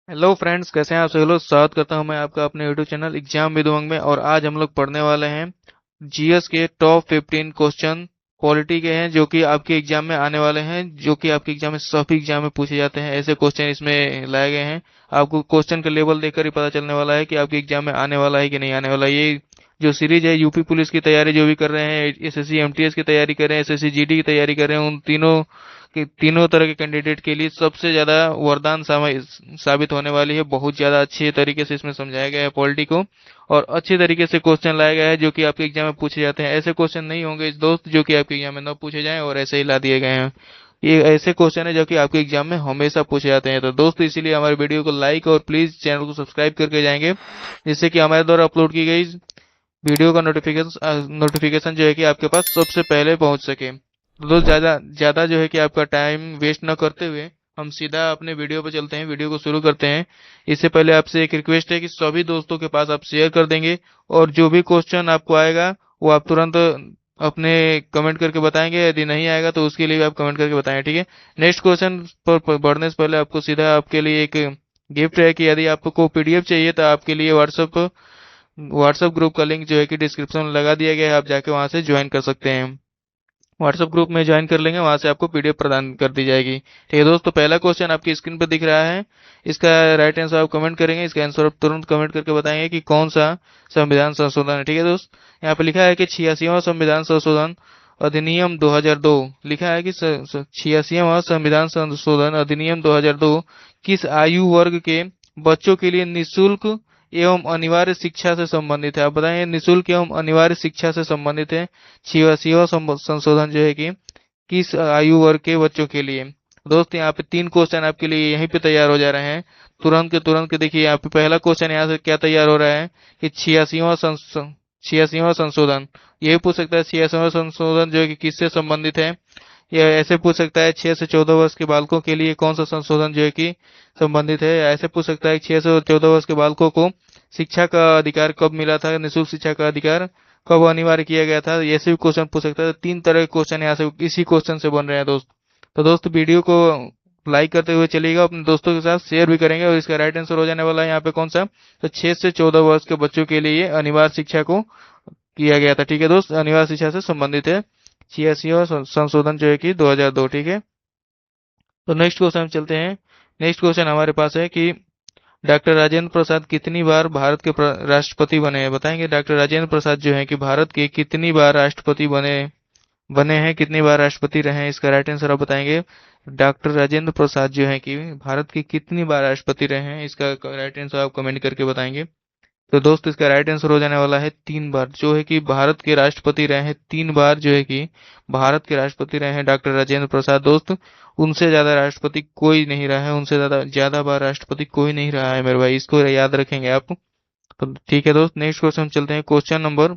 Hello friends, कैसे हैं आप सभी लोग। स्वागत करता हूं मैं आपका अपने यूट्यूब चैनल एग्जाम विद उमंग में। और आज हम लोग पढ़ने वाले हैं जीएस के टॉप 15 क्वेश्चन पॉलिटी के हैं, जो कि आपके एग्जाम में आने वाले हैं, जो कि आपके एग्जाम में सभी एग्जाम में पूछे जाते हैं। ऐसे क्वेश्चन इसमें लाए गए हैं। आपको क्वेश्चन का लेवल देखकर ही पता चलने वाला है कि आपके एग्जाम में आने वाला है कि नहीं आने वाला। ये जो सीरीज है, यूपी पुलिस की तैयारी जो भी कर रहे हैं, एसएससी एमटीएस की तैयारी कर रहे हैं, एसएससी जीडी की तैयारी कर रहे हैं, उन तीनों तरह के कैंडिडेट के लिए सबसे ज्यादा वरदान साबित होने वाली है। बहुत ज्यादा अच्छे तरीके से इसमें समझाया गया है पॉलिटी को, और अच्छे तरीके से क्वेश्चन लाया गया है जो कि आपके एग्जाम में पूछे जाते हैं। ऐसे क्वेश्चन नहीं होंगे इस दोस्त जो कि आपके एग्जाम में न पूछे जाएं और ऐसे ही ला दिए गए हैं। ये ऐसे क्वेश्चन है जो कि आपके एग्जाम में हमेशा पूछे जाते हैं। तो दोस्तों, इसीलिए हमारे वीडियो को लाइक और प्लीज चैनल को सब्सक्राइब करके जाएंगे, जिससे कि हमारे द्वारा अपलोड की गई वीडियो का नोटिफिकेशन जो है कि आपके पास सबसे पहले पहुंच सके। तो दोस्त, ज्यादा ज्यादा जो है कि आपका टाइम वेस्ट न करते हुए हम सीधा अपने वीडियो पर चलते हैं, वीडियो को शुरू करते हैं। इससे पहले आपसे एक रिक्वेस्ट है कि सभी दोस्तों के पास आप शेयर कर देंगे, और जो भी क्वेश्चन आपको आएगा वो आप तुरंत अपने कमेंट करके बताएंगे। यदि नहीं आएगा तो उसके लिए भी आप कमेंट करके बताएं, ठीक है। नेक्स्ट क्वेश्चन पर बढ़ने से पहले आपको सीधा आपके लिए एक गिफ्ट है कि यदि आपको पीडीएफ चाहिए तो आपके लिए व्हाट्सएप ग्रुप का लिंक जो है कि डिस्क्रिप्शन में लगा दिया गया है। आप जाके वहां से ज्वाइन कर सकते हैं। व्हाट्सएप ग्रुप में ज्वाइन कर लेंगे, वहां से आपको पीडीएफ प्रदान कर दी जाएगी। ठीक है दोस्तों, पहला क्वेश्चन आपकी स्क्रीन पर दिख रहा है। इसका राइट आंसर आप कमेंट करेंगे। इसका आंसर आप तुरंत कमेंट करके बताएंगे कि कौन सा संविधान संशोधन है। ठीक है दोस्त, यहाँ पे लिखा है कि 86वां संविधान संशोधन अधिनियम 2002। लिखा है कि 86वां संविधान संशोधन अधिनियम 2002 किस आयु वर्ग के बच्चों के लिए निःशुल्क एवं अनिवार्य शिक्षा से संबंधित है। आप बताएं, निःशुल्क एवं अनिवार्य शिक्षा से संबंधित है। छियासीवा संशोधन जो है कि किस आयु वर्ग के बच्चों के लिए। दोस्त, यहाँ पे 3 क्वेश्चन आपके लिए यहीं पे तैयार हो जा रहे हैं, तुरंत के देखिए। यहाँ पे पहला क्वेश्चन यहाँ से क्या तैयार हो रहा है कि 86वां संशोधन। यही पूछ सकता है 86वां संशोधन जो है कि किससे संबंधित है। यह ऐसे पूछ सकता है 6 से 14 वर्ष के बालकों के लिए कौन सा संशोधन जो है कि संबंधित है। ऐसे पूछ सकता है 6 से 14 वर्ष के बालकों को शिक्षा का अधिकार कब मिला था, निःशुल्क शिक्षा का अधिकार कब अनिवार्य किया गया था। ऐसे भी क्वेश्चन पूछ सकता है। 3 तरह के क्वेश्चन यहाँ से इसी क्वेश्चन से बन रहे हैं दोस्त। तो दोस्त, वीडियो को लाइक करते हुए चलिएगा, अपने दोस्तों के साथ शेयर भी करेंगे। और इसका राइट आंसर हो जाने वाला है यहाँ पे कौन सा, तो 6 से 14 वर्ष के बच्चों के लिए अनिवार्य शिक्षा को किया गया था। ठीक है दोस्त, अनिवार्य शिक्षा से संबंधित है 86वां संशोधन जो है कि 2002। ठीक है, तो नेक्स्ट क्वेश्चन हम चलते हैं। नेक्स्ट क्वेश्चन हमारे पास है कि डॉक्टर राजेंद्र प्रसाद कितनी बार भारत के राष्ट्रपति बने हैं। बताएंगे डॉक्टर राजेंद्र प्रसाद जो है कि भारत के कितनी बार राष्ट्रपति बने बने हैं, कितनी बार राष्ट्रपति रहे हैं। इसका राइट आंसर आप बताएंगे। डॉक्टर राजेंद्र प्रसाद जो है कि भारत के कितनी बार राष्ट्रपति रहे हैं, इसका राइट आंसर आप कमेंट करके बताएंगे। तो दोस्त, इसका राइट आंसर हो जाने वाला है 3 बार, जो है कि भारत के राष्ट्रपति रहे हैं 3 बार, जो है कि भारत के राष्ट्रपति रहे हैं डॉक्टर राजेंद्र प्रसाद। दोस्त, उनसे ज्यादा राष्ट्रपति कोई नहीं रहा है, उनसे ज्यादा ज्यादा बार राष्ट्रपति कोई नहीं रहा है मेरे भाई, इसको याद रखेंगे आप। तो ठीक है दोस्त, नेक्स्ट क्वेश्चन चलते हैं। क्वेश्चन नंबर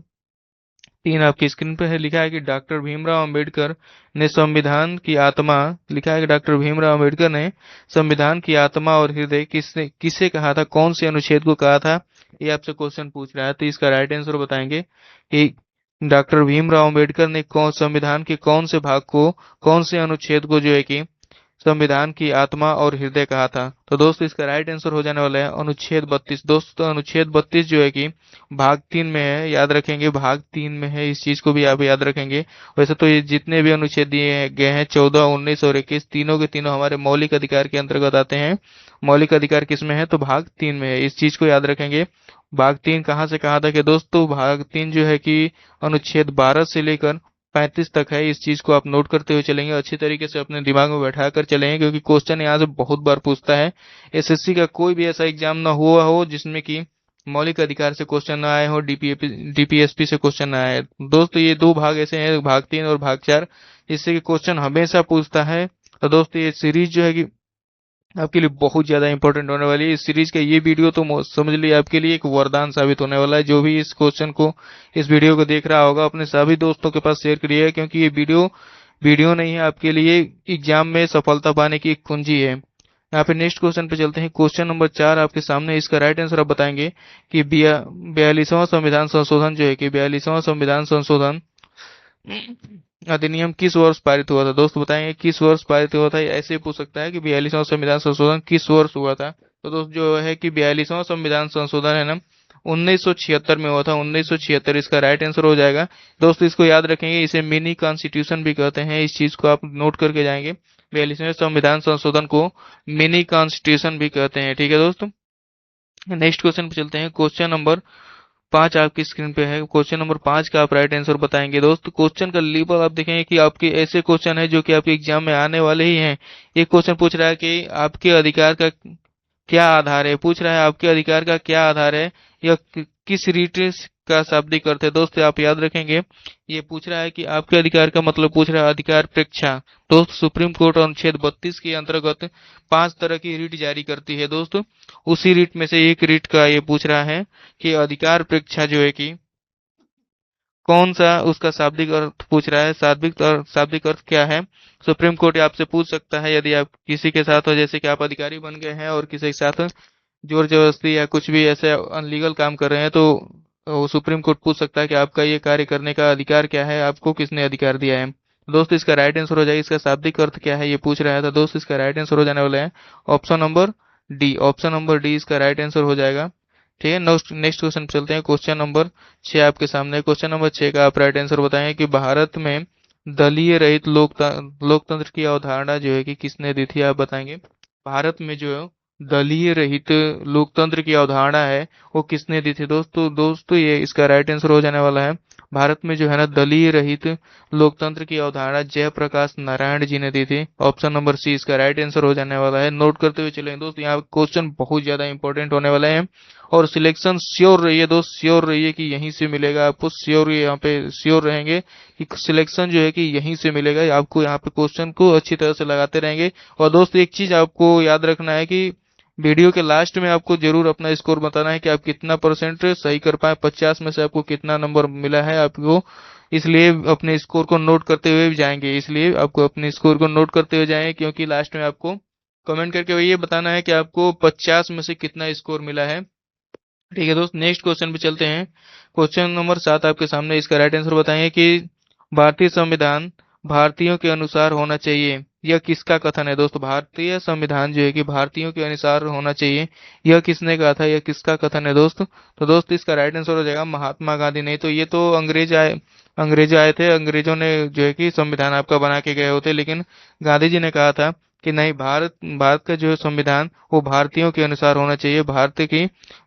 3 आपकी स्क्रीन पर है। लिखा है कि डॉक्टर भीमराव अंबेडकर ने संविधान की आत्मा, लिखा है कि डॉक्टर भीमराव अंबेडकर ने संविधान की आत्मा और हृदय किसने किसे कहा था, कौन से अनुच्छेद को कहा था। ये आपसे क्वेश्चन पूछ रहा है, तो इसका राइट आंसर बताएंगे कि डॉक्टर भीमराव अंबेडकर ने कौन संविधान के कौन से भाग को, कौन से अनुच्छेद को जो है कि संविधान की आत्मा और हृदय कहा था। तो दोस्त, इसका राइट आंसर हो जाने वाला है अनुच्छेद 32। दोस्तों, अनुच्छेद 32 जो है कि भाग 3 में है, याद रखेंगे भाग 3 में है, इस चीज को भी आप याद रखेंगे। वैसे तो ये जितने भी अनुच्छेद दिए गए हैं 14, 19 और 21, तीनों के तीनों हमारे मौलिक अधिकार के अंतर्गत आते हैं। मौलिक अधिकार किस में है, तो भाग 3 में है, इस चीज को याद रखेंगे। भाग 3 कहाँ से कहाँ तक है दोस्तों, भाग 3 जो है कि अनुच्छेद 12 से लेकर 35 तक है। इस चीज को आप नोट करते हुए चलेंगे, अच्छी तरीके से अपने दिमाग में बैठा कर चलेंगे, क्योंकि क्वेश्चन यहाँ से बहुत बार पूछता है। एसएससी का कोई भी ऐसा एग्जाम ना हुआ हो जिसमें कि मौलिक अधिकार से क्वेश्चन ना आए हो, डीपीएसपी से क्वेश्चन ना आए। दोस्तों, ये 2 भाग ऐसे हैं, भाग 3 और भाग 4, जिससे कि क्वेश्चन हमेशा पूछता है। तो दोस्तों, ये सीरीज जो है कि आपके लिए बहुत ज्यादा इंपॉर्टेंट होने वाली है। इस सीरीज का ये वीडियो तो समझ लीजिए आपके लिए एक वरदान साबित होने वाला है। जो भी इस क्वेश्चन को, इस वीडियो को देख रहा होगा, अपने सभी दोस्तों के पास शेयर करिएगा, क्योंकि ये वीडियो वीडियो नहीं है, आपके लिए एग्जाम में सफलता पाने की एक कुंजी है। यहाँ पे नेक्स्ट क्वेश्चन पे चलते हैं। क्वेश्चन नंबर 4 आपके सामने, इसका राइट आंसर आप बताएंगे कि 42वां संविधान संशोधन जो है कि 42वां संविधान संशोधन अधिनियम किस वर्ष पारित हुआ था। दोस्त, बताएंगे किस वर्ष पारित हुआ था। ऐसे पूछ सकता है कि 42वां संविधान संशोधन किस वर्ष हुआ था। तो दोस्त जो है कि 42वां संविधान संशोधन है ना 1976 में हुआ था। 1976 इसका राइट आंसर हो जाएगा। दोस्त इसको याद रखेंगे, इसे मिनी कॉन्स्टिट्यूशन भी कहते हैं, इस चीज को आप नोट करके जाएंगे। 42वें संविधान संशोधन को मिनी कॉन्स्टिट्यूशन भी कहते हैं। ठीक है दोस्तों, नेक्स्ट क्वेश्चन पे चलते हैं। क्वेश्चन नंबर 5 आपकी स्क्रीन पे है। क्वेश्चन नंबर 5 का आप राइट आंसर बताएंगे। दोस्त क्वेश्चन का लेवल आप देखेंगे कि आपके ऐसे क्वेश्चन है जो कि आपके एग्जाम में आने वाले ही हैं। एक क्वेश्चन पूछ रहा है कि आपके अधिकार का क्या आधार है, पूछ रहा है आपके अधिकार का क्या आधार है, या किस रीट का शाब्दिक अर्थ है। दोस्त आप याद रखेंगे, ये पूछ रहा है कि आपके अधिकार का मतलब पूछ रहा है अधिकार प्रेक्षा। दोस्त सुप्रीम कोर्ट अनुच्छेद 32 के अंतर्गत 5 तरह की रीट जारी करती है। दोस्त उसी रीट में से एक रीट का ये पूछ रहा है कि अधिकार प्रेक्षा जो है कि कौन सा उसका शाब्दिक अर्थ पूछ रहा है, शाब्दिक अर्थ क्या है। सुप्रीम कोर्ट आपसे पूछ सकता है यदि आप किसी के साथ हो, जैसे कि आप अधिकारी बन गए हैं और किसी के साथ जोर जबरदस्ती या कुछ भी ऐसे अनलीगल काम कर रहे हैं, तो वो सुप्रीम कोर्ट पूछ सकता है कि आपका ये कार्य करने का अधिकार क्या है, आपको किसने अधिकार दिया है। दोस्त इसका राइट आंसर हो जाएगा, इसका शाब्दिक अर्थ क्या है ये पूछ रहा था। दोस्त इसका राइट आंसर हो जाने वाला है option number D. Option number D इसका राइट आंसर हो जाएगा। ठीक है, नेक्स्ट क्वेश्चन पे चलते हैं। क्वेश्चन नंबर 6 आपके सामने। क्वेश्चन नंबर 6 का आप राइट आंसर बताएंगे कि भारत में दलीय रहित लोकतंत्र की अवधारणा जो है कि किसने दी थी, आप बताएंगे। भारत में जो दलीय रहित लोकतंत्र की अवधारणा है वो किसने दी थी। दोस्तों ये इसका राइट आंसर हो जाने वाला है, भारत में जो है ना दलीय रहित लोकतंत्र की अवधारणा जयप्रकाश नारायण जी ने दी थी। ऑप्शन नंबर सी इसका राइट आंसर हो जाने वाला है। नोट करते हुए चलेंगे दोस्त, यहाँ क्वेश्चन बहुत ज्यादा इंपॉर्टेंट होने वाले हैं और सिलेक्शन श्योर रहिए दोस्त, श्योर रहिए कि यहीं से मिलेगा आपको। श्योर यहाँ पे श्योर रहेंगे कि सिलेक्शन जो है कि यहीं से मिलेगा आपको। यहाँ पे क्वेश्चन को अच्छी तरह से लगाते रहेंगे। और दोस्त एक चीज आपको याद रखना है कि वीडियो के लास्ट में आपको जरूर अपना स्कोर बताना है कि आप कितना परसेंट सही कर पाए, 50 में से आपको कितना नंबर मिला है आपको। इसलिए अपने स्कोर को नोट करते हुए जाएंगे, इसलिए आपको अपने स्कोर को नोट करते हुए जाएंगे, क्योंकि लास्ट में आपको कमेंट करके ये बताना है कि आपको 50 में से कितना स्कोर मिला है। ठीक है दोस्त, नेक्स्ट क्वेश्चन पे चलते हैं। क्वेश्चन नंबर 7 आपके सामने, इसका राइट आंसर बताएंगे कि भारतीय संविधान भारतीयों के अनुसार होना चाहिए, यह किसका कथन है। दोस्तों भारतीय संविधान जो है कि भारतीयों के अनुसार होना चाहिए, यह किसने कहा था, यह किसका कथन है दोस्त। तो दोस्त इसका राइट आंसर हो जाएगा महात्मा गांधी। नहीं तो ये तो अंग्रेज आए थे, अंग्रेजों ने जो है कि संविधान आपका बना के गए होते, लेकिन गांधी जी ने कहा था कि नहीं, भारत भारत का जो है संविधान वो भारतीयों के अनुसार होना चाहिए। भारत की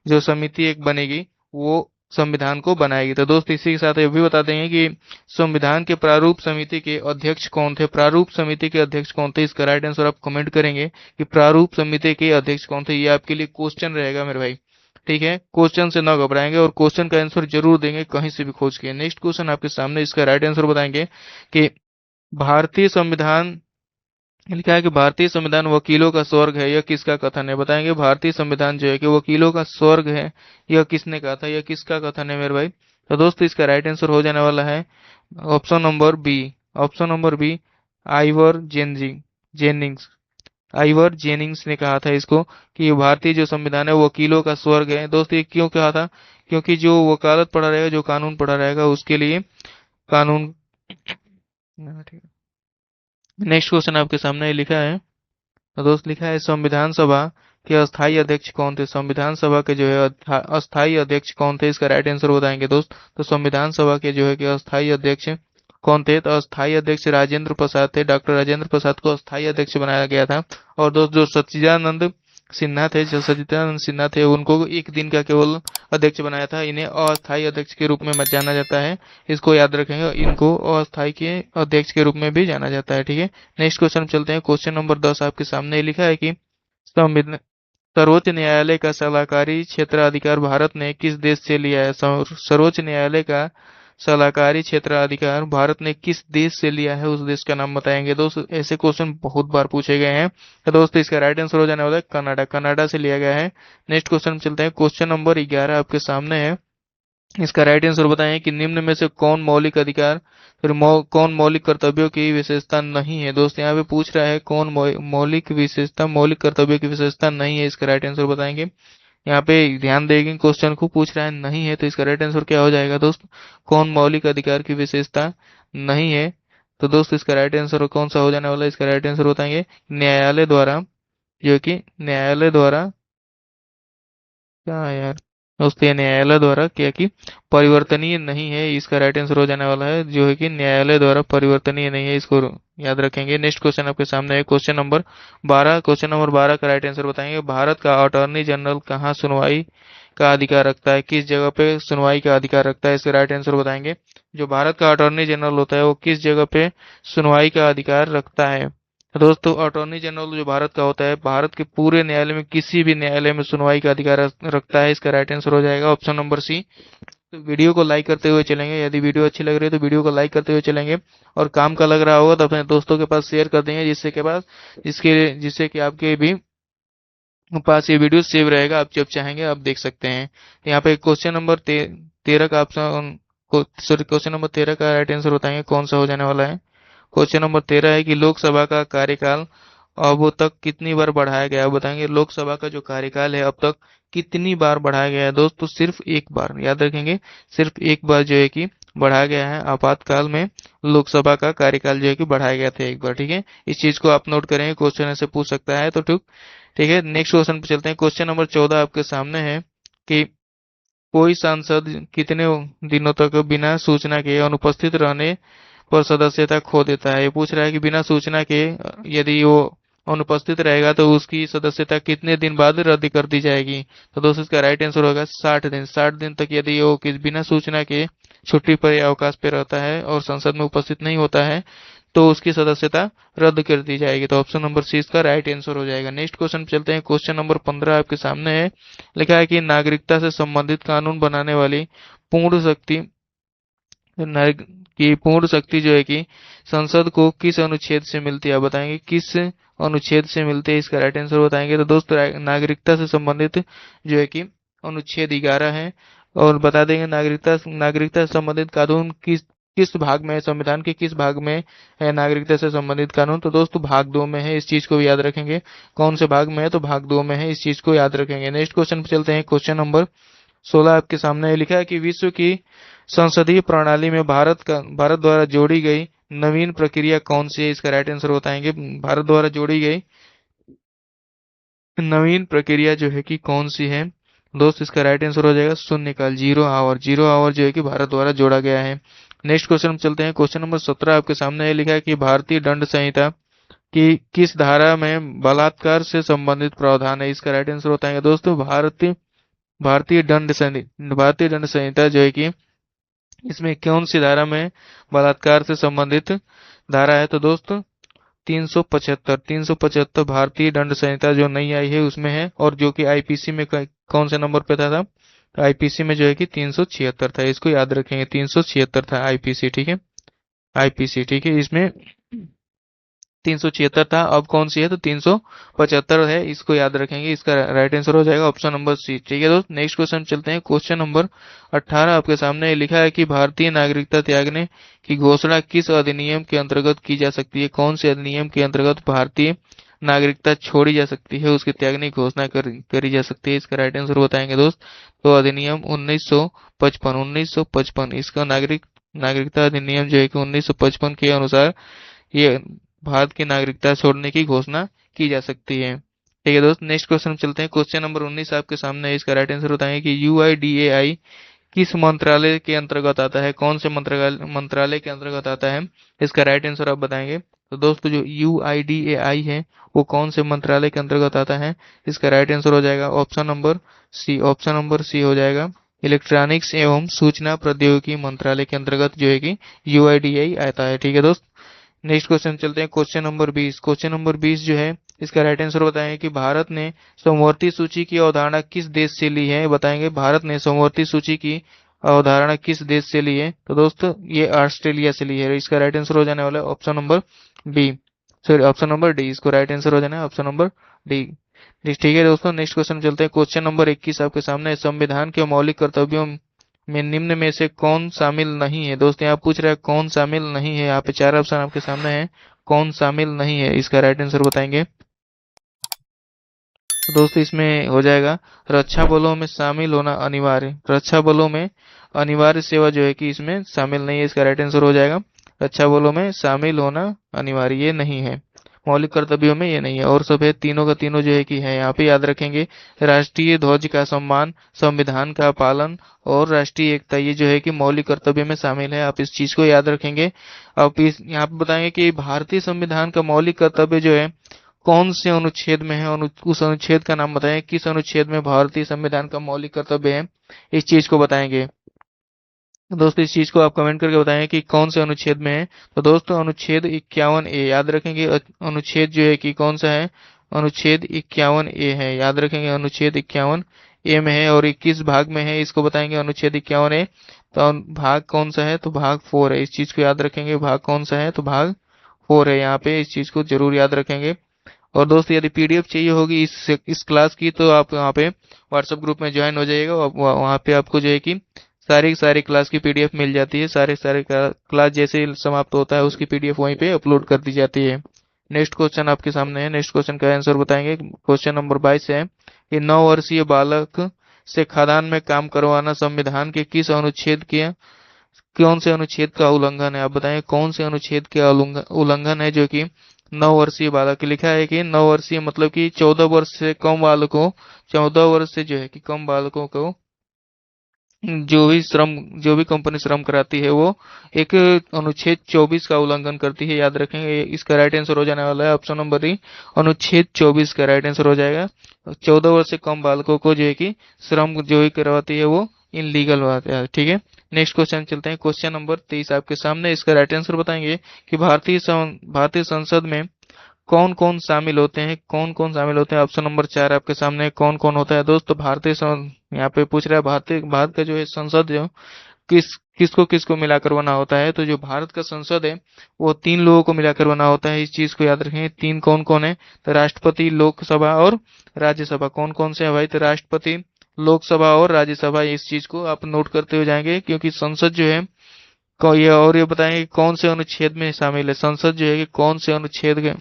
जो समिति एक बनेगी वो संविधान को बनाएगी। तो दोस्त इसी के साथ ये भी बता देंगे कि संविधान के प्रारूप समिति के अध्यक्ष कौन थे। प्रारूप समिति के अध्यक्ष कौन थे, इसका राइट आंसर आप कमेंट करेंगे कि प्रारूप समिति के अध्यक्ष कौन थे। ये आपके लिए क्वेश्चन रहेगा मेरे भाई। ठीक है, क्वेश्चन से न घबराएंगे और क्वेश्चन का आंसर जरूर देंगे कहीं से भी खोज के। नेक्स्ट क्वेश्चन आपके सामने, इसका राइट आंसर बताएंगे कि भारतीय संविधान, लिखा है कि भारतीय संविधान वकीलों का स्वर्ग है, यह किसका कथन है। बताएंगे भारतीय संविधान जो है कि वकीलों का स्वर्ग है, यह किसने कहा था, यह किसका कथन है मेरे भाई। तो दोस्तों इसका राइट आंसर हो जाने वाला है option number B. Option number B, Ivor Jennings. Ivor Jennings ने कहा था इसको कि भारतीय जो संविधान है वो वकीलों का स्वर्ग है। दोस्त ये क्यों कहा था, क्योंकि जो वकालत पढ़ा रहेगा, जो कानून पढ़ा रहेगा उसके लिए कानून। नेक्स्ट क्वेश्चन आपके सामने लिखा है। तो दोस्त लिखा है संविधान सभा के अस्थायी अध्यक्ष कौन थे। संविधान सभा के जो है अस्थायी अध्यक्ष कौन थे, इसका राइट आंसर बताएंगे दोस्त। तो संविधान सभा के जो है कि अस्थायी अध्यक्ष कौन थे, तो अस्थायी अध्यक्ष राजेंद्र प्रसाद थे। डॉक्टर राजेंद्र प्रसाद को अस्थायी अध्यक्ष बनाया गया था। और दोस्त जो सच्चिदानंद सिन्हा थे उनको एक दिन का केवल अध्यक्ष बनाया था। इन्हें अस्थायी अध्यक्ष के रूप में मत जाना जाता है, इसको याद रखेंगे, इनको अस्थायी के अध्यक्ष के रूप में भी जाना जाता है। ठीक है, नेक्स्ट क्वेश्चन चलते हैं। क्वेश्चन नंबर 10 आपके सामने लिखा है कि संविधान सर्वोच्च न्यायालय का सलाहकारी क्षेत्राधिकार भारत ने किस देश से लिया है। सर्वोच्च न्यायालय का सलाहकारी क्षेत्राधिकार भारत ने किस देश से लिया है, उस देश का नाम बताएंगे। दोस्त ऐसे क्वेश्चन बहुत बार पूछे गए हैं। तो दोस्तों इसका राइट आंसर हो जाने वाला है कनाडा। कनाडा से लिया गया है। नेक्स्ट क्वेश्चन चलते हैं। क्वेश्चन नंबर 11 आपके सामने है, इसका राइट आंसर बताएं कि निम्न में से कौन मौलिक अधिकार कौन मौलिक कर्तव्यों की विशेषता नहीं है। दोस्त यहाँ पे पूछ रहा है कौन मौलिक कर्तव्यों की विशेषता नहीं है, इसका राइट आंसर बताएंगे। यहाँ पे ध्यान देंगे, क्वेश्चन को पूछ रहा है नहीं है, तो इसका राइट आंसर क्या हो जाएगा दोस्त, कौन मौलिक अधिकार की विशेषता नहीं है। तो दोस्त इसका राइट आंसर कौन सा हो जाने वाला है, इसका राइट आंसर बताएंगे न्यायालय द्वारा, जो कि न्यायालय द्वारा क्या है यार दोस्तों, ये न्यायालय द्वारा क्या कि परिवर्तनीय नहीं है, इसका राइट आंसर हो जाने वाला है जो है कि न्यायालय द्वारा परिवर्तनीय नहीं है, इसको याद रखेंगे। नेक्स्ट क्वेश्चन आपके सामने है क्वेश्चन नंबर 12। क्वेश्चन नंबर 12 का राइट आंसर बताएंगे। भारत का अटॉर्नी जनरल कहाँ सुनवाई का अधिकार रखता है, किस जगह पे सुनवाई का अधिकार रखता है, इसका राइट आंसर बताएंगे। जो भारत का अटॉर्नी जनरल होता है वो किस जगह पे सुनवाई का अधिकार रखता है। तो दोस्तों अटॉर्नी जनरल जो भारत का होता है, भारत के पूरे न्यायालय में किसी भी न्यायालय में सुनवाई का अधिकार रखता है, इसका राइट आंसर हो जाएगा ऑप्शन नंबर सी। तो वीडियो को लाइक करते हुए चलेंगे, यदि वीडियो अच्छी लग रही है तो वीडियो को लाइक करते हुए चलेंगे, और काम का लग रहा होगा तो अपने दोस्तों के पास शेयर कर देंगे, जिससे कि आपके भी पास ये वीडियो सेव रहेगा, आप जब चाहेंगे आप देख सकते हैं। यहाँ पे क्वेश्चन नंबर 13 का ऑप्शन, सॉरी क्वेश्चन नंबर 13 का राइट आंसर बताएंगे कौन सा हो जाने वाला है। क्वेश्चन नंबर 13 है कि लोकसभा का कार्यकाल अब तक कितनी बार बढ़ाया गया है, बताएंगे। लोकसभा का जो कार्यकाल है अब तक कितनी बार बढ़ाया गया है, दोस्तों सिर्फ एक बार, याद रखेंगे, सिर्फ एक बार जो है कि बढ़ाया गया है। आपातकाल में लोकसभा का कार्यकाल जो है कि बढ़ाया गया था एक बार, ठीक है। इस चीज को आप नोट करेंगे, क्वेश्चन ऐसे पूछ सकता है तो ठीक, ठीक है। नेक्स्ट क्वेश्चन पे चलते हैं। क्वेश्चन नंबर 14 आपके सामने है कि कोई सांसद कितने दिनों तक बिना सूचना के अनुपस्थित रहने पर सदस्यता खो देता है। ये पूछ रहा है कि बिना सूचना के यदि वो अनुपस्थित रहेगा तो उसकी सदस्यता कितने दिन बाद रद्द कर दी जाएगी। तो दोस्तों इसका राइट आंसर होगा 60 दिन। 60 दिन तक यदि वो बिना सूचना के छुट्टी पर या अवकाश पे रहता है और संसद में उपस्थित नहीं होता है तो उसकी सदस्यता रद्द कर दी जाएगी। तो ऑप्शन नंबर सी इसका राइट आंसर हो जाएगा। नेक्स्ट क्वेश्चन चलते हैं। क्वेश्चन नंबर 15 आपके सामने है। लिखा है कि नागरिकता से संबंधित कानून बनाने वाली पूर्ण शक्ति की पूर्ण शक्ति जो है कि संसद को किस अनुच्छेद से मिलती है, बताएंगे किस अनुच्छेद से मिलती है, इसका राइट आंसर बताएंगे। तो दोस्तों नागरिकता से संबंधित जो है कि अनुच्छेद 11 है, और बता देंगे नागरिकता से संबंधित कानून किस किस भाग में है, संविधान के किस भाग में है नागरिकता से संबंधित कानून। तो दोस्तों भाग 2 में है, इस चीज को भी याद रखेंगे। कौन से भाग में है, तो भाग 2 में है, इस चीज को याद रखेंगे। नेक्स्ट क्वेश्चन पे चलते हैं। क्वेश्चन नंबर 16 आपके सामने लिखा है कि विश्व की संसदीय प्रणाली में भारत द्वारा जोड़ी गई नवीन प्रक्रिया कौन सी है, इसका राइट आंसर बताएंगे। भारत द्वारा जोड़ी गई नवीन प्रक्रिया जो है कि कौन सी है, दोस्त इसका राइट आंसर हो जाएगा शून्यकाल, 0 आवर। 0 आवर जो है कि भारत द्वारा जोड़ा गया है। नेक्स्ट क्वेश्चन में चलते हैं। क्वेश्चन नंबर 17 आपके सामने लिखा है कि भारतीय दंड संहिता की किस धारा में बलात्कार से संबंधित प्रावधान है, इसका राइट आंसर बताएंगे। दोस्तों भारतीय दंड संहिता जो है कि इसमें कौन सी धारा में बलात्कार से संबंधित धारा है, तो दोस्तों 375 भारतीय दंड संहिता जो नई आई है उसमें है, और जो कि आईपीसी में कौन से नंबर पे था, तो आईपीसी में जो है कि 376 था, इसको याद रखेंगे। 376 था आईपीसी, ठीक है, आईपीसी, ठीक है। इसमें 376 था, अब कौन सी है, तो 375 है, इसको याद रखेंगे। इसका राइट आंसर हो जाएगा ऑप्शन नंबर सी, ठीक है दोस्त। नेक्स्ट क्वेश्चन चलते हैं। क्वेश्चन नंबर 18 आपके सामने लिखा है कि भारतीय नागरिकता त्यागने की घोषणा किस अधिनियम के अंतर्गत की जा सकती है, कौन से अधिनियम के अंतर्गत भारतीय नागरिकता छोड़ी जा सकती है, उसके त्यागने की घोषणा करी जा सकती है, इसका राइट आंसर बताएंगे दोस्त। तो अधिनियम 1955 इसका नागरिकता अधिनियम जो है कि 1955 के अनुसार ये भारत की नागरिकता छोड़ने की घोषणा की जा सकती है, ठीक है दोस्त। नेक्स्ट क्वेश्चन चलते हैं। क्वेश्चन नंबर 19 आपके सामने है, इसका राइट आंसर बताएंगे कि यूआईडीएआई किस मंत्रालय के अंतर्गत आता है, कौन से मंत्रालय के अंतर्गत आता है, इसका राइट आंसर आप बताएंगे। तो दोस्तों जो यूआईडीएआई है वो कौन से मंत्रालय के अंतर्गत आता है, इसका राइट आंसर हो जाएगा option number C. Option number C हो जाएगा, इलेक्ट्रॉनिक्स एवं सूचना प्रौद्योगिकी मंत्रालय के अंतर्गत जो है कि यूआईडीएआई आता है, ठीक है दोस्त। नेक्स्ट क्वेश्चन चलते हैं। Question number 20। क्वेश्चन नंबर 20 जो है इसका राइट आंसर बताएंगे कि भारत ने समवर्ती सूची की अवधारणा किस देश से ली है, बताएंगे। भारत ने समवर्ती सूची की अवधारणा किस देश से ली है, तो दोस्तों ये ऑस्ट्रेलिया से ली है, इसका राइट आंसर हो जाने वाला है option number B, sorry option number D, इसको राइट आंसर हो जाना है ऑप्शन नंबर डी, ठीक है दोस्तों। नेक्स्ट क्वेश्चन चलते हैं। क्वेश्चन नंबर 21 आपके सामने, संविधान के मौलिक कर्तव्यों में निम्न में से कौन शामिल नहीं है, दोस्तों यहाँ पूछ रहा है कौन शामिल नहीं है। यहाँ पे 4 ऑप्शन आपके सामने है, कौन शामिल नहीं है, इसका राइट आंसर बताएंगे। तो दोस्तों इसमें हो जाएगा रक्षा बलों में शामिल होना अनिवार्य, रक्षा बलों में अनिवार्य सेवा जो है कि इसमें शामिल नहीं है, इसका राइट आंसर हो जाएगा रक्षा बलों में शामिल होना अनिवार्य, ये नहीं है। मौलिक कर्तव्यों में ये नहीं है, और सब है तीनों का तीनों जो है कि है यहाँ पे, याद रखेंगे। राष्ट्रीय ध्वज का सम्मान, संविधान का पालन और राष्ट्रीय एकता, ये जो है कि मौलिक कर्तव्य में शामिल है, आप इस चीज को याद रखेंगे। अब इस यहाँ पे बताएंगे कि भारतीय संविधान का मौलिक कर्तव्य जो है कौन से अनुच्छेद में है, उस अनुच्छेद का नाम बताएं, किस अनुच्छेद में भारतीय संविधान का मौलिक कर्तव्य है, इस चीज को बताएंगे। दोस्तों इस चीज को आप कमेंट करके बताएं कि कौन से अनुच्छेद में है। तो दोस्तों अनुच्छेद 51A, याद रखेंगे अनुच्छेद जो है कि कौन सा है, अनुच्छेद 51A है, याद रखेंगे अनुच्छेद 51A में है, और 21 भाग में है, इसको बताएंगे अनुच्छेद 51A। तो भाग कौन सा है, तो भाग 4 है, इस चीज को याद रखेंगे, भाग कौन सा है, तो भाग 4 है यहाँ पे, इस चीज को जरूर याद रखेंगे। और दोस्तों यदि पीडीएफ चाहिए होगी इस क्लास की, तो आप वहाँ पे व्हाट्सएप ग्रुप में ज्वाइन हो जाइएगा, वहाँ पे आपको जो है कि सारी सारी क्लास की पीडीएफ मिल जाती है, सारे सारे क्लास जैसे ही समाप्त होता है उसकी पीडीएफ वहीं पे अपलोड कर दी जाती है। नेक्स्ट क्वेश्चन आपके सामने है, नेक्स्ट क्वेश्चन का आंसर बताएंगे। क्वेश्चन नंबर 22 है कि 9 वर्षीय बालक से खदान में काम करवाना संविधान के किस अनुच्छेद के, कौन से अनुच्छेद का उल्लंघन है, आप बताएं कौन से अनुच्छेद का उल्लंघन है, जो कि 9 वर्षीय बालक, लिखा है कि 9 वर्षीय मतलब कि 14 वर्ष से कम बालकों, 14 वर्ष से जो है कि कम बालकों को जो भी कंपनी श्रम कराती है वो एक अनुच्छेद 24 का उल्लंघन करती है, याद रखेंगे। इसका राइट आंसर हो जाने वाला है ऑप्शन नंबर डी, अनुच्छेद 24 का राइट आंसर हो जाएगा। 14 वर्ष से कम बालकों को जो है कि श्रम जो ही करवाती है वो इनलीगल बात है, ठीक है। नेक्स्ट क्वेश्चन चलते हैं, क्वेश्चन नंबर 23 आपके सामने, इसका राइट आंसर बताएंगे कि भारतीय संसद में कौन कौन शामिल होते हैं, कौन कौन शामिल होते हैं। ऑप्शन नंबर 4 आपके सामने, कौन कौन होता है दोस्तों। यहाँ पे पूछ रहा है भारत का जो है संसद जो किसको किसको मिलाकर बना होता है, तो जो भारत का संसद है वो 3 लोगों को मिलाकर बना होता है, इस चीज को याद रखें। 3 कौन कौन है, तो राष्ट्रपति, लोकसभा और राज्यसभा। कौन कौन से है भाई, तो राष्ट्रपति, लोकसभा और राज्यसभा, इस चीज को आप नोट करते हुए जाएंगे, क्योंकि संसद जो है ये बताएंगे कौन से अनुच्छेद में शामिल है, संसद जो है कि कौन से अनुच्छेद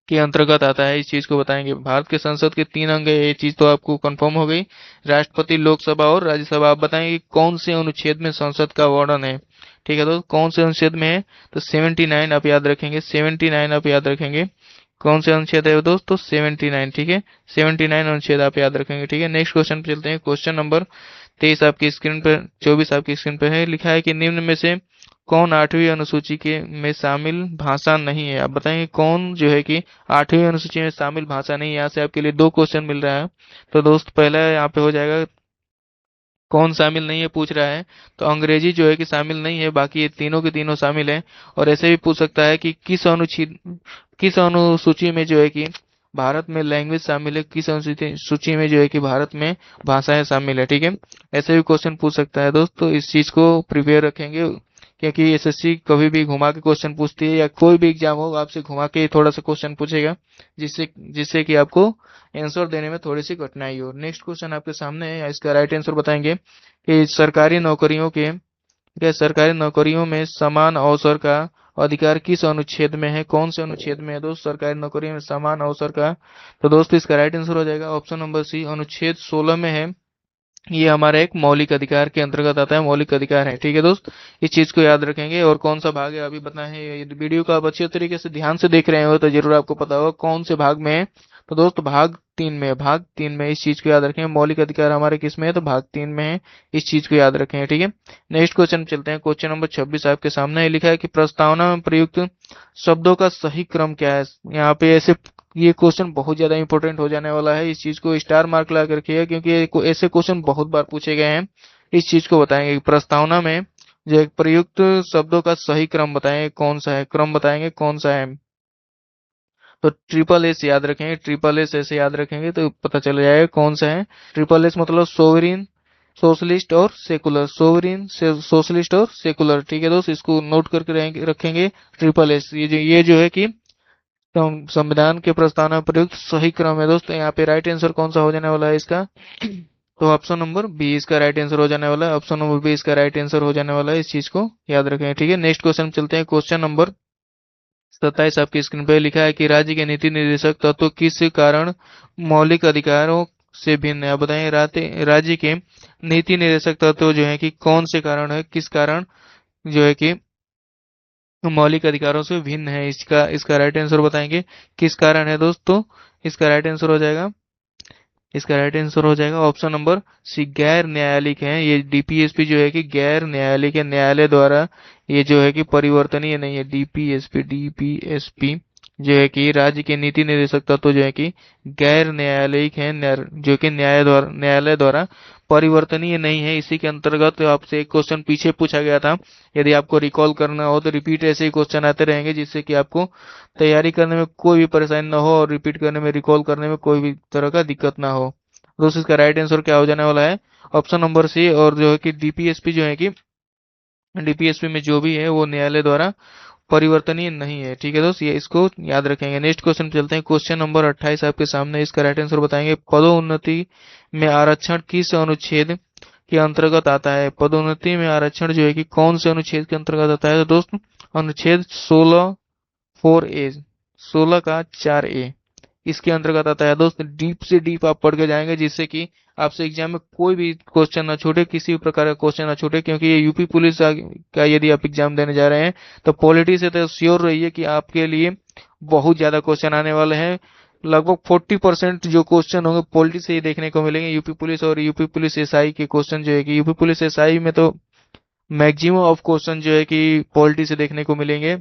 के अंतर्गत आता है, इस चीज को बताएंगे। भारत के संसद के 3 अंग है, ये चीज तो आपको कंफर्म हो गई, राष्ट्रपति, लोकसभा और राज्यसभा। आप बताएंगे कौन से अनुच्छेद में संसद का वर्णन है, ठीक है दोस्त, कौन से अनुच्छेद में है, तो 79 आप याद रखेंगे, 79 आप याद रखेंगे। कौन से अनुच्छेद है दोस्तों, 79, ठीक है, 79 अनुच्छेद आप याद रखेंगे, ठीक है। नेक्स्ट क्वेश्चन पे चलते हैं, क्वेश्चन नंबर 23 आपकी स्क्रीन पर, 24 आपकी स्क्रीन पर है, लिखा है कि निम्न में से कौन 8वीं अनुसूची के में शामिल भाषा नहीं है, आप बताएंगे कौन जो है कि 8वीं अनुसूची में शामिल भाषा नहीं है। यहाँ से आपके लिए 2 क्वेश्चन मिल रहा है, तो दोस्त पहला यहाँ पे हो जाएगा कौन शामिल नहीं है पूछ रहा है, तो अंग्रेजी जो है कि शामिल नहीं है, बाकी ये तीनों के तीनों शामिल है। और ऐसे भी पूछ सकता है कि किस अनुसूची में जो है कि भारत में लैंग्वेज शामिल है, किस अनुसूची सूची में जो है कि भारत में भाषाएं शामिल है, ठीक है। ऐसे भी क्वेश्चन पूछ सकता है दोस्त, तो इस चीज को प्रिपेयर रखेंगे, क्योंकि एसएससी कभी भी घुमा के क्वेश्चन पूछती है, या कोई भी एग्जाम हो आपसे घुमा के थोड़ा सा क्वेश्चन पूछेगा, जिससे जिससे कि आपको आंसर देने में थोड़ी सी कठिनाई हो। नेक्स्ट क्वेश्चन आपके सामने है, इसका राइट आंसर बताएंगे कि सरकारी नौकरियों में समान अवसर का अधिकार किस अनुच्छेद में है, कौन से अनुच्छेद में है दोस्त, सरकारी नौकरियों में समान अवसर का। तो दोस्तों इसका राइट आंसर हो जाएगा ऑप्शन नंबर सी, अनुच्छेद 16 में है। ये हमारा एक मौलिक अधिकार के अंतर्गत आता है, मौलिक अधिकार है, ठीक है दोस्त, इस चीज को याद रखेंगे। और कौन सा भाग है अभी बताना है, ये वीडियो को आप अच्छे तरीके से ध्यान से देख रहे हो तो जरूर आपको पता होगा कौन से भाग में है। तो दोस्त भाग 3 में है, भाग 3 में, इस चीज को याद रखें। मौलिक अधिकार हमारे किस में है, तो भाग 3 में है, इस चीज को याद रखें, ठीक है। नेक्स्ट क्वेश्चन चलते हैं, क्वेश्चन नंबर 26 आपके सामने लिखा है कि प्रस्तावना में प्रयुक्त शब्दों का सही क्रम क्या है। यहाँ पे ऐसे ये क्वेश्चन बहुत ज्यादा इंपॉर्टेंट हो जाने वाला है, इस चीज को स्टार मार्क लगा कर रखिएगा, क्योंकि ऐसे क्वेश्चन बहुत बार पूछे गए हैं। इस चीज को बताएंगे प्रस्तावना में जो प्रयुक्त शब्दों का सही क्रम बताएंगे कौन सा है, क्रम बताएंगे कौन सा है। तो ट्रिपल एस याद रखेंगे, ट्रिपल एस ऐसे याद रखेंगे तो पता चल जाएगा कौन सा है। ट्रिपल एस मतलब सोवरिन, सोशलिस्ट और सेकुलर, सोवरिन, सोशलिस्ट और सेकुलर, ठीक है दोस्त, इसको नोट करके रखेंगे। ट्रिपल एस ये जो है कि संविधान के प्रस्तावना में प्रयुक्त सही क्रम है दोस्तों। यहाँ पे राइट आंसर कौन सा हो जाने वाला है इसका, तो ऑप्शन नंबर बी इसका राइट आंसर हो जाने वाला है, ऑप्शन नंबर बी इसका राइट आंसर हो जाने वाला है, इस चीज को याद रखें, ठीक है। नेक्स्ट क्वेश्चन चलते हैं, क्वेश्चन नंबर 27 आपकी स्क्रीन पे लिखा है कि राज्य के नीति निर्देशक तत्व किस कारण मौलिक अधिकारों से भिन्न है। आप बताएं राज्य के नीति निर्देशक तत्व जो है कि कौन से कारण है, किस कारण जो है कि मौलिक अधिकारों से भिन्न है। इसका राइट आंसर बताएंगे किस कारण है दोस्तों। इसका राइट आंसर हो जाएगा इसका राइट आंसर हो जाएगा ऑप्शन नंबर सी, गैर न्यायालिक है। ये डीपीएसपी जो है कि गैर न्यायालिक है, न्यायालय द्वारा ये जो है कि परिवर्तनीय नहीं है। डीपीएसपी जो है कि राज्य के नीति निर्देशक तत्व जो है कि गैर न्यायालिक है, जो कि न्यायालय द्वारा परिवर्तनीय नहीं है। इसी के अंतर्गत आपसे एक क्वेश्चन पीछे पूछा गया था, यदि आपको रिकॉल करना हो तो रिपीट ऐसे ही क्वेश्चन आते रहेंगे, जिससे कि आपको तैयारी करने में कोई भी परेशानी ना हो और रिपीट करने में, रिकॉल करने में कोई भी तरह का दिक्कत ना हो। दोस्तों इसका राइट आंसर क्या हो जाने वाला है, ऑप्शन नंबर सी। और जो है कि डीपीएसपी जो है कि डीपीएसपी में जो भी है वो न्यायालय द्वारा परिवर्तनीय नहीं है। ठीक है दोस्त, ये इसको याद रखेंगे। नेक्स्ट क्वेश्चन पे चलते हैं। क्वेश्चन नंबर 28 आपके सामने, इसका राइट आंसर बताएंगे। पदोन्नति में आरक्षण किस अनुच्छेद के अंतर्गत आता है। पदोन्नति में आरक्षण जो है कि कौन से अनुच्छेद के अंतर्गत आता है तो दोस्त अनुच्छेद 16(4)(a), 16 का 4(a) इसके अंतर्गत आता है। दोस्त डीप से डीप आप पढ़ के जाएंगे, जिससे कि आपसे एग्जाम में कोई भी क्वेश्चन ना छूटे, किसी भी प्रकार का क्वेश्चन ना छूटे। क्योंकि ये यूपी पुलिस का यदि आप एग्जाम देने जा रहे हैं तो पॉलिटी से तो श्योर रहिए कि आपके लिए बहुत ज्यादा क्वेश्चन आने वाले हैं। लगभग 40% जो क्वेश्चन होंगे पॉलिटी से ही देखने को मिलेंगे। यूपी पुलिस और यूपी पुलिस एसआई के क्वेश्चन जो है कि यूपी पुलिस एसआई में तो मैक्सिमम ऑफ क्वेश्चन जो है कि पॉलिटी से देखने को मिलेंगे।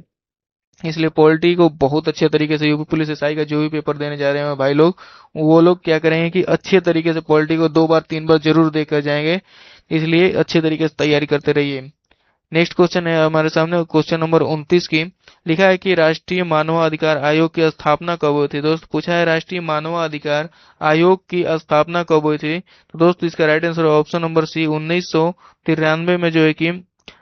इसलिए पॉलिटी को बहुत अच्छे तरीके से, यूपी पुलिस एसआई का जो भी पेपर देने जा रहे हैं भाई लोग, वो लोग क्या करेंगे कि अच्छे तरीके से पॉलिटी को 2 बार 3 बार जरूर देकर जाएंगे। इसलिए अच्छे तरीके से तैयारी करते रहिए। नेक्स्ट क्वेश्चन है हमारे सामने, क्वेश्चन नंबर 29 की। लिखा है कि राष्ट्रीय मानवाधिकार आयोग की स्थापना कब हुई थी। दोस्त पूछा है राष्ट्रीय मानवाधिकार आयोग की स्थापना कब हुई थी। तो दोस्त इसका right answer option number C, 1993 में जो है कि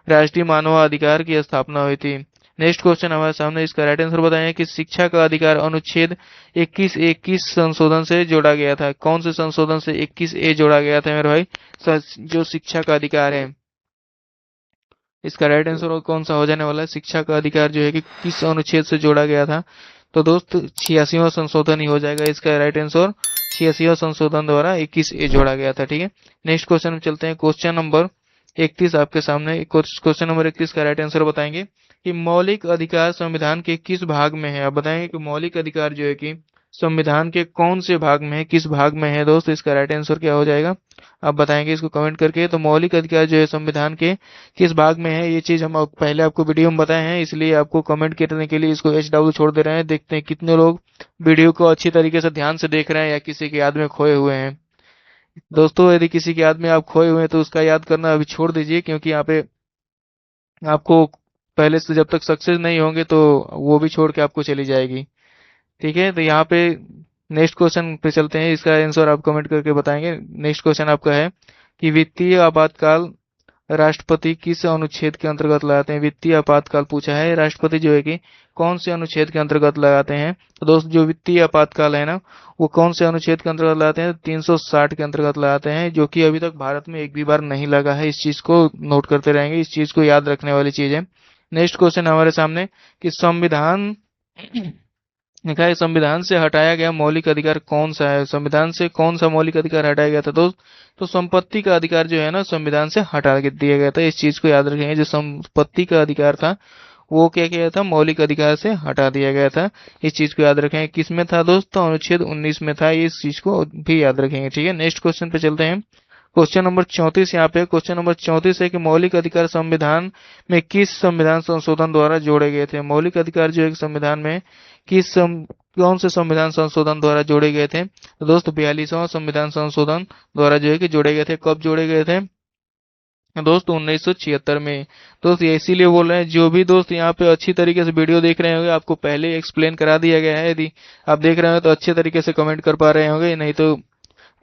राष्ट्रीय मानवाधिकार की स्थापना हुई थी। नेक्स्ट क्वेश्चन हमारे सामने, इसका राइट आंसर बताएं कि शिक्षा का अधिकार अनुच्छेद 21(a) किस संशोधन से जोड़ा गया था। कौन से संशोधन से 21(a) जोड़ा गया था मेरे भाई। जो शिक्षा का अधिकार है, इसका राइट आंसर कौन सा हो जाने वाला है। शिक्षा का अधिकार जो है कि किस अनुच्छेद से जोड़ा गया था। तो दोस्त 86वां संशोधन ही हो जाएगा इसका राइट आंसर। 86वां संशोधन द्वारा 21(a) जोड़ा गया था। ठीक है, नेक्स्ट क्वेश्चन में चलते हैं। क्वेश्चन नंबर 31 आपके सामने। क्वेश्चन नंबर 31 का राइट आंसर बताएंगे कि मौलिक अधिकार संविधान के किस भाग में है। आप बताएंगे कि मौलिक अधिकार जो है कि संविधान के कौन से भाग में है, किस भाग में है। दोस्त इसका राइट आंसर क्या हो जाएगा, आप बताएंगे इसको कमेंट करके। तो मौलिक अधिकार जो है संविधान के किस भाग में है, ये चीज हम पहले आपको वीडियो में बताए हैं, इसलिए आपको कमेंट करने के लिए इसको HW छोड़ दे रहे हैं। देखते हैं कितने लोग वीडियो को अच्छी तरीके से ध्यान से देख रहे हैं या किसी की याद में खोए हुए हैं। दोस्तों यदि किसी की याद में आप खोए हुए हैं तो उसका याद करना अभी छोड़ दीजिए, क्योंकि यहाँ पे आपको पहले से जब तक सक्सेस नहीं होंगे तो वो भी छोड़ के आपको चली जाएगी। ठीक है, तो यहाँ पे नेक्स्ट क्वेश्चन पे चलते हैं। इसका आंसर आप कमेंट करके बताएंगे। नेक्स्ट क्वेश्चन आपका है कि वित्तीय आपातकाल राष्ट्रपति किस अनुच्छेद के अंतर्गत लगाते हैं। वित्तीय आपातकाल पूछा है, राष्ट्रपति जो है कि कौन से अनुच्छेद के अंतर्गत लगाते हैं। तो दोस्त जो वित्तीय आपातकाल है ना, वो कौन से अनुच्छेद के अंतर्गत लगाते हैं। 360 के अंतर्गत लगाते हैं, जो कि अभी तक भारत में एक भी बार नहीं लगा है। इस चीज को नोट करते रहेंगे, इस चीज को याद रखने वाली चीज है। नेक्स्ट क्वेश्चन हमारे सामने कि संविधान लिखा है संविधान से हटाया गया मौलिक अधिकार कौन सा है। संविधान से कौन सा मौलिक अधिकार हटाया गया था दोस्त। तो संपत्ति का अधिकार जो है ना संविधान से हटा दिया गया था। इस चीज को याद रखेंगे, जो संपत्ति का अधिकार था वो क्या किया था, मौलिक अधिकार से हटा दिया गया था। इस चीज को याद रखेंगे। किस में था दोस्त, तो अनुच्छेद 19 में था। इस चीज को भी याद रखेंगे। ठीक है, नेक्स्ट क्वेश्चन पे चलते हैं। क्वेश्चन नंबर 34 यहाँ पे। क्वेश्चन नंबर 34 है कि मौलिक अधिकार संविधान में किस संविधान संशोधन द्वारा जोड़े गए थे। मौलिक अधिकार जो है संविधान में कौन से संविधान संशोधन द्वारा जोड़े गए थे। तो दोस्त 42वां संविधान संशोधन द्वारा जो है कि जोड़े गए थे। कब जोड़े गए थे दोस्त, 1976 में। दोस्त ये इसीलिए बोल रहे हैं, जो भी दोस्त यहाँ पे अच्छी तरीके से वीडियो देख रहे होंगे, आपको पहले एक्सप्लेन करा दिया गया है। यदि आप देख रहे हो तो अच्छे तरीके से कमेंट कर पा रहे होंगे, नहीं तो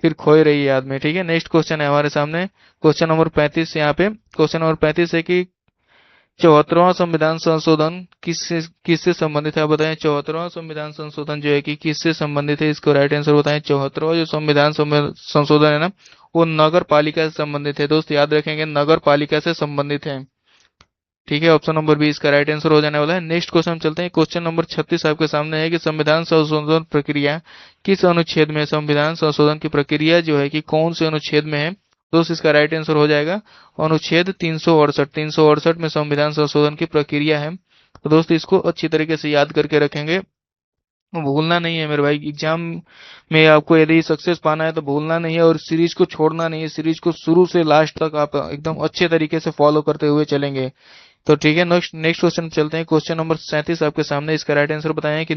फिर खोए रही याद में। ठीक है, नेक्स्ट क्वेश्चन है हमारे सामने। क्वेश्चन नंबर 35 यहाँ पे। क्वेश्चन नंबर 35 है कि 74वां संविधान संशोधन किससे किससे संबंधित है। आप बताएं 74वां संविधान संशोधन जो है कि किससे संबंधित है। इसको राइट आंसर बताएं। 74वां जो संविधान संशोधन है ना, वो नगर पालिका से संबंधित है। दोस्त याद रखेंगे, नगर पालिका से संबंधित है। ठीक है, ऑप्शन नंबर बी इसका राइट आंसर हो जाने वाला है। नेक्स्ट क्वेश्चन चलते हैं। क्वेश्चन नंबर 36 आपके सामने है कि संविधान संशोधन प्रक्रिया किस अनुच्छेद में है। संविधान संशोधन की प्रक्रिया जो है कि कौन से अनुच्छेद में है। दोस्त इसका राइट आंसर हो जाएगा अनुच्छेद 368। 368 में संविधान संशोधन की प्रक्रिया है। तो दोस्त इसको अच्छी तरीके से याद करके रखेंगे, भूलना नहीं है मेरे भाई। एग्जाम में आपको यदि सक्सेस पाना है तो भूलना नहीं है, और सीरीज को छोड़ना नहीं है। सीरीज को शुरू से लास्ट तक आप एकदम अच्छे तरीके से फॉलो करते हुए चलेंगे। तो ठीक है, नेक्स्ट नेक्स्ट क्वेश्चन चलते हैं। क्वेश्चन नंबर 37 आपके सामने। इसका राइट आंसर बताएं कि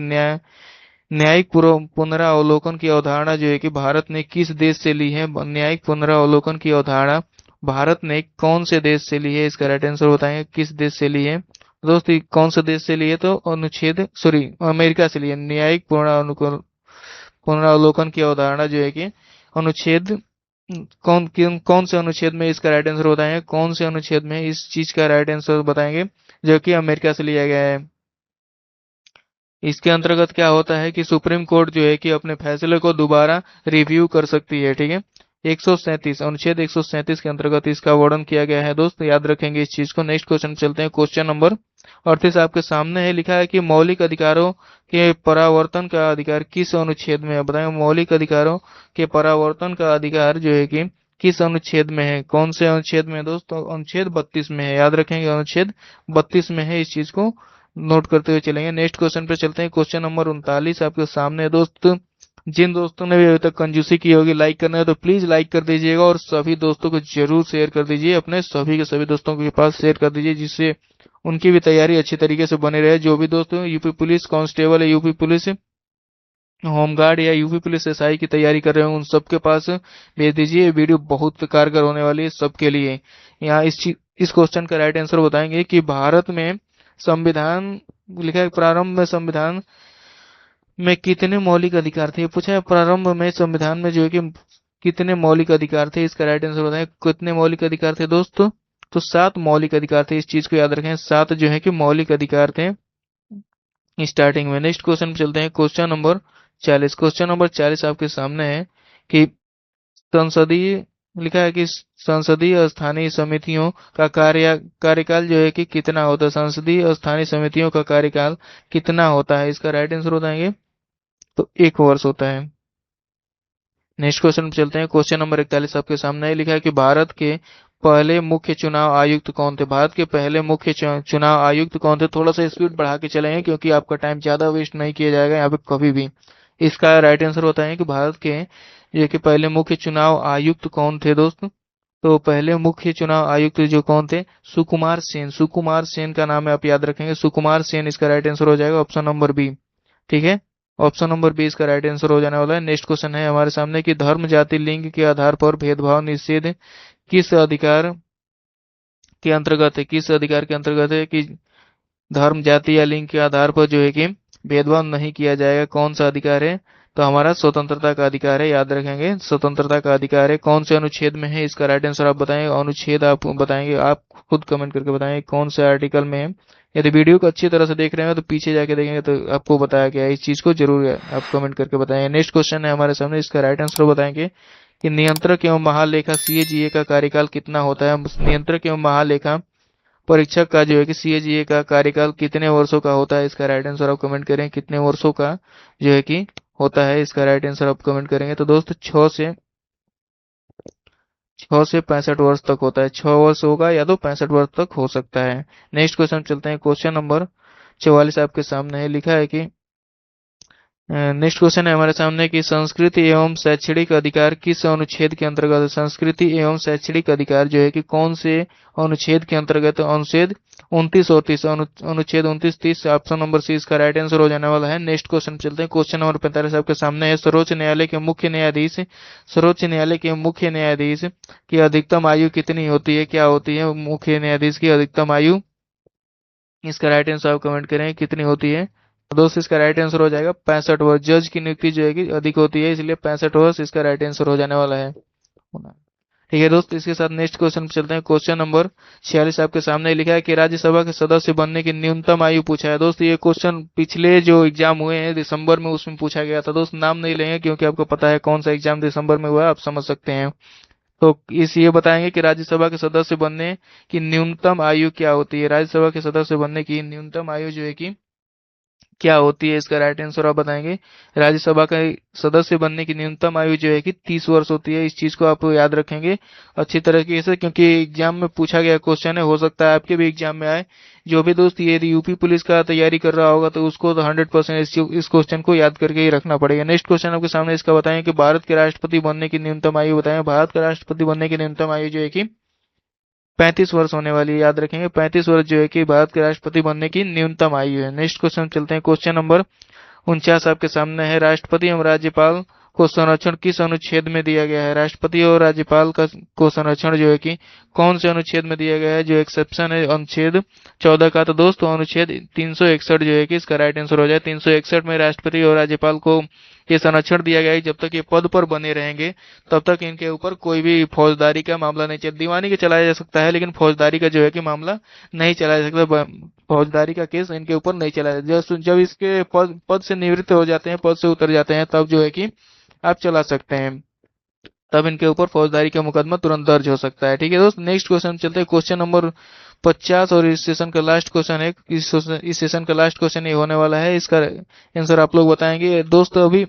न्यायिक पुनरावलोकन की अवधारणा जो है कि भारत ने किस देश से ली है। न्यायिक पुनरावलोकन की अवधारणा भारत ने कौन से देश से ली है, इसका राइट आंसर बताएंगे किस देश से ली है। दोस्त कौन से देश से लिए, तो अनुच्छेद सॉरी अमेरिका से लिए। न्यायिक पुनरावलोकन की अवधारणा जो है कि अनुच्छेद कौन से अनुच्छेद में, इसका राइट आंसर बताएंगे कौन से अनुच्छेद में इस चीज का राइट आंसर बताएंगे, जो कि अमेरिका से लिया गया है। इसके अंतर्गत क्या होता है कि सुप्रीम कोर्ट जो है कि अपने फैसले को दोबारा रिव्यू कर सकती है। ठीक है, 137 अनुच्छेद 137 के अंतर्गत इसका वर्णन किया गया है। दोस्त याद रखेंगे इस चीज को। नेक्स्ट क्वेश्चन चलते हैं। क्वेश्चन नंबर 38 आपके सामने है। लिखा है कि मौलिक अधिकारों के परावर्तन का अधिकार किस अनुच्छेद में है। बताएं, मौलिक अधिकारों के परावर्तन का अधिकार जो है कि किस अनुच्छेद में है, कौन से अनुच्छेद में है दोस्तों। अनुच्छेद 32 में है, याद रखेंगे अनुच्छेद 32 में है। इस चीज को नोट करते हुए चलेंगे। नेक्स्ट क्वेश्चन पे चलते हैं। क्वेश्चन नंबर 39 आपके सामने है। दोस्त जिन दोस्तों ने भी अभी तक कंजूसी की होगी लाइक करना है तो प्लीज लाइक कर दीजिएगा, और सभी दोस्तों को जरूर शेयर कर दीजिए, अपने सभी के सभी दोस्तों के पास शेयर कर दीजिए, जिससे उनकी भी तैयारी अच्छी तरीके से बनी रहे। जो भी दोस्तों यूपी पुलिस कांस्टेबल या यूपी पुलिस होमगार्ड या यूपी पुलिस एसआई की तैयारी कर रहे हो, उन सबके पास भेज दीजिए। ये वीडियो बहुत कारगर होने वाली है सबके लिए। यहाँ इस क्वेश्चन का राइट आंसर बताएंगे कि भारत में संविधान, लिखा है प्रारंभ में संविधान में कितने मौलिक अधिकार थे। पूछा है प्रारंभ में संविधान में जो है कि कितने मौलिक अधिकार थे। इसका राइट आंसर बताएं कितने मौलिक अधिकार थे दोस्तों। तो 7 मौलिक अधिकार थे। इस चीज को याद रखें, 7 जो है कि मौलिक अधिकार थे स्टार्टिंग में। नेक्स्ट क्वेश्चन पे चलते हैं। Question number 40। क्वेश्चन नंबर 40 आपके सामने है कि संसदीय, लिखा है कि संसदीय स्थानीय समितियों का कार्यकाल जो है कि कितना होता है। संसदीय स्थानीय समितियों का कार्यकाल कितना होता है, इसका राइट आंसर बताएंगे तो 1 वर्ष होता है। नेक्स्ट क्वेश्चन पे चलते हैं। क्वेश्चन नंबर 41 आपके सामने लिखा है कि भारत के पहले मुख्य चुनाव आयुक्त कौन थे। भारत के पहले मुख्य चुनाव आयुक्त कौन थे। थोड़ा सा स्पीड बढ़ा के चलेंगे क्योंकि आपका टाइम ज्यादा वेस्ट नहीं किया जाएगा यहाँ पे कभी भी। इसका राइट आंसर होता है कि भारत के ये कि पहले मुख्य चुनाव आयुक्त कौन थे दोस्त। तो पहले मुख्य चुनाव आयुक्त जो कौन थे, सुकुमार सेन। सुकुमार सेन का नाम है, आप याद रखेंगे सुकुमार सेन। इसका राइट आंसर हो जाएगा ऑप्शन नंबर बी। ठीक है, ऑप्शन नंबर बी इसका राइट आंसर हो जाने वाला है। नेक्स्ट क्वेश्चन है हमारे सामने कि धर्म जाति लिंग के आधार पर भेदभाव निषेध किस अधिकार के अंतर्गत है। किस अधिकार के अंतर्गत है कि धर्म जाति या लिंग के आधार पर जो है कि भेदभाव नहीं किया जाएगा, कौन सा अधिकार है। तो हमारा स्वतंत्रता का अधिकार है, याद रखेंगे स्वतंत्रता का अधिकार है। कौन से अनुच्छेद में है, इसका राइट आंसर आप बताएंगे। अनुच्छेद आप बताएंगे, आप खुद कमेंट करके बताएंगे कौन से आर्टिकल में है। यदि वीडियो को अच्छी तरह से देख रहे हैं तो पीछे जाके देखेंगे तो आपको बताया गया है। इस चीज को जरूर आप कमेंट करके बताएंगे। नेक्स्ट क्वेश्चन है हमारे सामने, इसका राइट आंसर बताएंगे कि नियंत्रक एवं महालेखा सीएजीए का कार्यकाल कितना होता है। नियंत्रक एवं महालेखा परीक्षक का जो है कि सीएजीए का कार्यकाल कितने वर्षों का होता है। इसका राइट आंसर आप कमेंट करें कितने वर्षों का जो है कि होता है। इसका राइट आंसर आप कमेंट करेंगे तो दोस्त 6 से 65 वर्ष तक होता है। 6 वर्ष होगा या तो 65 वर्ष तक हो सकता है। नेक्स्ट क्वेश्चन चलते हैं। क्वेश्चन नंबर 44 आपके सामने है। लिखा है कि नेक्स्ट क्वेश्चन है हमारे सामने कि संस्कृति एवं शैक्षणिक अधिकार किस अनुच्छेद के अंतर्गत है। संस्कृति एवं शैक्षणिक अधिकार जो है कि कौन से अनुच्छेद के अंतर्गत। अनुच्छेद 29 और 30, अनुच्छेद 29 30, ऑप्शन नंबर सी इसका राइट आंसर हो जाने वाला है। नेक्स्ट क्वेश्चन चलते हैं। क्वेश्चन नंबर 45 आपके सामने है। सर्वोच्च न्यायालय के मुख्य न्यायाधीश, सर्वोच्च न्यायालय के मुख्य न्यायाधीश की अधिकतम आयु कितनी होती है, क्या होती है मुख्य न्यायाधीश की अधिकतम आयु। इसका राइट आंसर आप कमेंट करें कितनी होती है। तो दोस्त इसका राइट आंसर हो जाएगा 65 वर्ष। जज की नियुक्ति जो है कि अधिक होती है, इसलिए 65 वर्ष इसका राइट आंसर हो जाने वाला है। ठीक है दोस्त, इसके साथ नेक्स्ट क्वेश्चन पे चलते हैं। क्वेश्चन नंबर 46 आपके सामने लिखा है कि राज्यसभा के सदस्य बनने की न्यूनतम आयु पूछा है। दोस्त ये क्वेश्चन पिछले जो एग्जाम हुए हैं दिसंबर में उसमें पूछा गया था। दोस्त नाम नहीं लेंगे क्योंकि आपको पता है कौन सा एग्जाम दिसंबर में हुआ है, आप समझ सकते हैं। तो इस ये बताएंगे कि राज्यसभा के सदस्य बनने की न्यूनतम आयु क्या होती है। राज्यसभा के सदस्य बनने की न्यूनतम आयु जो है कि क्या होती है, इसका राइट आंसर आप बताएंगे। राज्यसभा का सदस्य बनने की न्यूनतम आयु जो है कि 30 वर्ष होती है। इस चीज को आप याद रखेंगे अच्छी तरीके से, क्योंकि एग्जाम में पूछा गया क्वेश्चन है, हो सकता है आपके भी एग्जाम में आए। जो भी दोस्त ये यूपी पुलिस का तैयारी कर रहा होगा तो उसको तो 100% इस क्वेश्चन को याद करके ही रखना पड़ेगा। नेक्स्ट क्वेश्चन आपके सामने इसका बताएं कि भारत के राष्ट्रपति बनने की न्यूनतम आयु बताएं। भारत का राष्ट्रपति बनने की न्यूनतम आयु जो है कि 35 वर्ष होने वाली है, याद रखेंगे। 35 वर्ष जो है कि भारत के राष्ट्रपति बनने की न्यूनतम आयु है। नेक्स्ट क्वेश्चन चलते हैं, क्वेश्चन नंबर 49 आपके सामने है। राष्ट्रपति एवं राज्यपाल को संरक्षण किस अनुच्छेद में दिया गया है। राष्ट्रपति और राज्यपाल को संरक्षण जो है कि कौन से अनुच्छेद में दिया गया है। जो एक्सेप्शन है अनुच्छेद 14 का, तो दोस्तों अनुच्छेद 361 जो है कि इसका राइट आंसर हो जाए। 361 में राष्ट्रपति और राज्यपाल को ये संरक्षण दिया गया है, जब तक ये पद पर बने रहेंगे तब तक इनके ऊपर कोई भी फौजदारी का मामला नहीं चल, दीवानी का चलाया जा सकता है लेकिन फौजदारी का जो है कि मामला नहीं चलाया जा सकता। फौजदारी का केस इनके ऊपर नहीं चलाया। जब इसके पद से निवृत्त हो जाते हैं, पद से उतर जाते हैं, तब जो है कि आप चला सकते हैं। तब इनके ऊपर फौजदारी का मुकदमा तुरंत दर्ज हो सकता है। ठीक है दोस्त, नेक्स्ट क्वेश्चन चलते हैं, क्वेश्चन नंबर 50 और इस सेशन का लास्ट क्वेश्चन है। इस सेशन का लास्ट क्वेश्चन ये होने वाला है। इसका आंसर आप लोग बताएंगे दोस्तों। अभी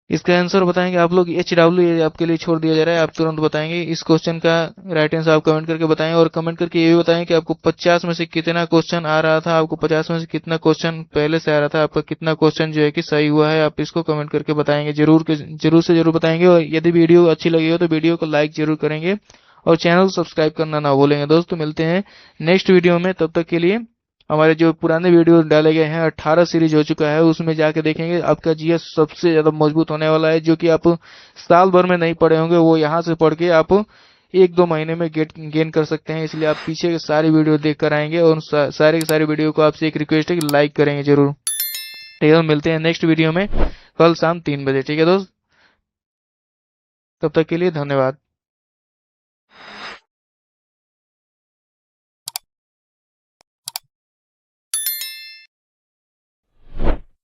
इसका आंसर बताएंगे आप लोग। HW आपके लिए छोड़ दिया जा रहा है, आप तुरंत बताएंगे। इस क्वेश्चन का राइट आंसर आप कमेंट करके बताएं, और कमेंट करके ये भी बताएं कि आपको 50 में से कितना क्वेश्चन आ रहा था, आपको 50 में से कितना क्वेश्चन पहले से आ रहा था, आपका कितना क्वेश्चन जो है कि सही हुआ है। आप इसको कमेंट करके बताएंगे, जरूर से जरूर बताएंगे। और यदि वीडियो अच्छी लगी हो तो वीडियो को लाइक जरूर करेंगे और चैनल को सब्सक्राइब करना ना भूलेंगे। दोस्तों मिलते हैं नेक्स्ट वीडियो में, तब तक के लिए हमारे जो पुराने वीडियो डाले गए हैं 18 सीरीज हो चुका है, उसमें जाके देखेंगे। आपका जीएस सबसे ज्यादा मजबूत होने वाला है, जो कि आप साल भर में नहीं पढ़े होंगे, वो यहाँ से पढ़ के आप 1-2 महीने में गेन कर सकते हैं। इसलिए आप पीछे के सारी वीडियो देख कर आएंगे, और सारे के सारे वीडियो को आपसे एक रिक्वेस्ट है कि लाइक करेंगे जरूर। ठीक है, मिलते हैं नेक्स्ट वीडियो में कल शाम 3 बजे। ठीक है दोस्त, तब तक के लिए धन्यवाद।